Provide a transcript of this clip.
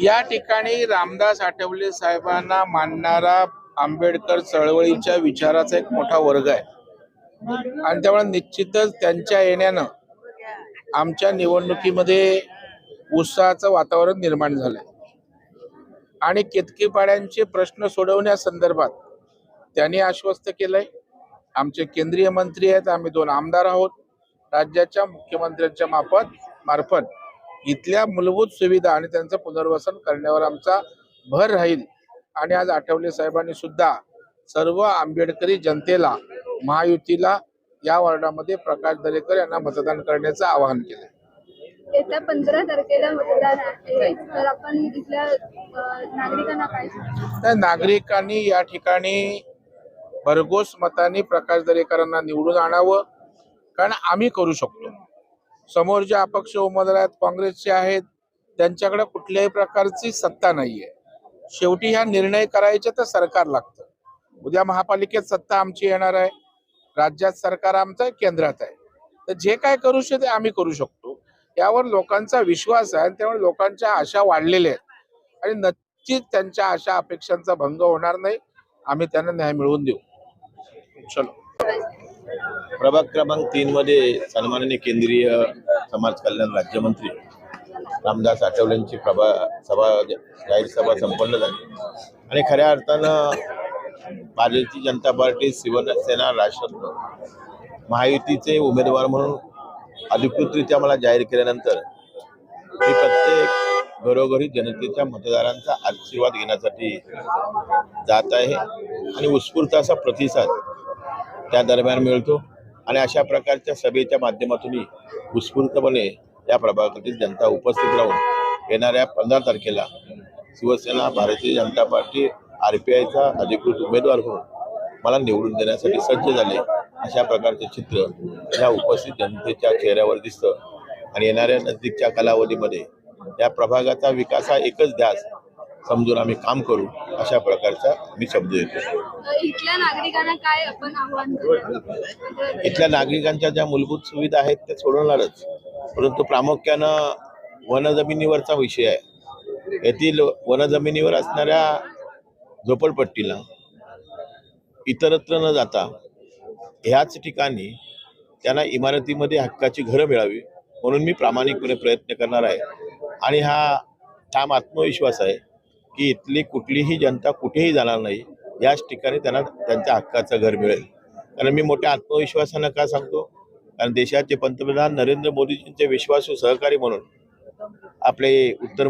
या ठिकाणी रामदास आठवले साहेबांना मानणारा आंबेडकर चळवळीच्या विचाराचा एक मोठा वर्ग आहे आणि त्यामुळे निश्चितच त्यांच्या येण्यानं आमच्या निवडणुकीमध्ये उत्साहाचं वातावरण निर्माण झालंय आणि केतकीपाड्यांचे प्रश्न सोडवण्यासंदर्भात त्यांनी आश्वस्त केलंय। आमचे केंद्रीय मंत्री आहेत, आम्ही 2 आमदार आहोत। राज्याच्या मुख्यमंत्र्यांच्या मार्फत इथल्या मूलभूत सुविधा आणि त्यांचं पुनर्वसन करण्यावर आमचा भर राहील आणि आज आठवले साहेबांनी सुद्धा सर्व आंबेडकरी जनतेला महायुतीला या वॉर्डामध्ये प्रकाश दरेकर यांना मतदान करण्याचं आवाहन केलं। येत्या 15 तारखेला मतदान आहे, तर आपण इथल्या नागरिकांना काय सांगतो? नागरिकांनी या ठिकाणी भरघोस मतांनी प्रकाश दरेकरांना निवडून आणावं, कारण आम्ही करू शकतो। समोर जे अपक्ष उमेदवार आहेत, काँग्रेसचे आहेत, त्यांच्याकडे कुठल्याही प्रकारची सत्ता नाहीये। शेवटी ह्या निर्णय करायचे तर सरकार लागतं। उद्या महापालिकेत सत्ता आमची येणार आहे, राज्यात सरकार आमचं आहे, केंद्रात आहे, तर जे काय करू शकतो ते आम्ही करू शकतो। यावर लोकांचा विश्वास आहे, त्यामुळे लोकांच्या आशा वाढलेल्या आहेत आणि नक्कीच त्यांच्या आशा अपेक्षांचा भंग होणार नाही। आम्ही त्यांना न्याय मिळवून देऊ। चलो। प्रभाग क्रमांक 3 मध्ये सन्माननीय केंद्रीय समाज कल्याण राज्यमंत्री रामदास आठवलेंची जाहीर सभा संपन्न झाली आणि खऱ्या अर्थानं भारतीय जनता पार्टी, शिवसेना, राष्ट्रवादी महायुतीचे उमेदवार म्हणून अधिकृतरित्या मला जाहीर केल्यानंतर मी प्रत्येक घरोघरी जनतेच्या मतदारांचा आशीर्वाद घेण्यासाठी जात आहे आणि उत्स्फूर्त असा प्रतिसाद त्या दरम्यान मिळतो आणि अशा प्रकारच्या सभेच्या माध्यमातून उत्स्फूर्तपणे या प्रभागातील जनता उपस्थित राहून येणाऱ्या 15 तारखेला शिवसेना, भारतीय जनता पार्टी, RPIचा अधिकृत उमेदवार म्हणून मला निवडून देण्यासाठी सज्ज झाले, अशा प्रकारचे चित्र या उपस्थित जनतेच्या चेहऱ्यावर दिसतं आणि येणाऱ्या नजीकच्या कालावधीमध्ये या प्रभागाचा विकास हा एकच ध्यास समजून आम्ही काम करू, अशा प्रकारचा मी शब्द देतो। इथल्या नागरिकांना काय आपण आव्हान करू? इथल्या नागरिकांच्या ज्या मूलभूत सुविधा आहेत त्या सोडवणारच, परंतु प्रामुख्यानं वनजमिनीवरचा विषय आहे। येथील वनजमिनीवर असणाऱ्या झोपडपट्टीला इतरत्र न जाता ह्याच ठिकाणी त्यांना इमारतीमध्ये हक्काची घरं मिळावी म्हणून मी प्रामाणिकपणे प्रयत्न करणार आहे आणि हा ठाम आत्मविश्वास आहे की इथली कुठलीही जनता कुठेही जाणार नाही, याच ठिकाणी त्यांना त्यांच्या हक्काचं घर मिळेल। कारण मी मोठ्या आत्मविश्वासानं का सांगतो, कारण देशाचे पंतप्रधान नरेंद्र मोदीजींचे विश्वासू सहकारी म्हणून आपले उत्तर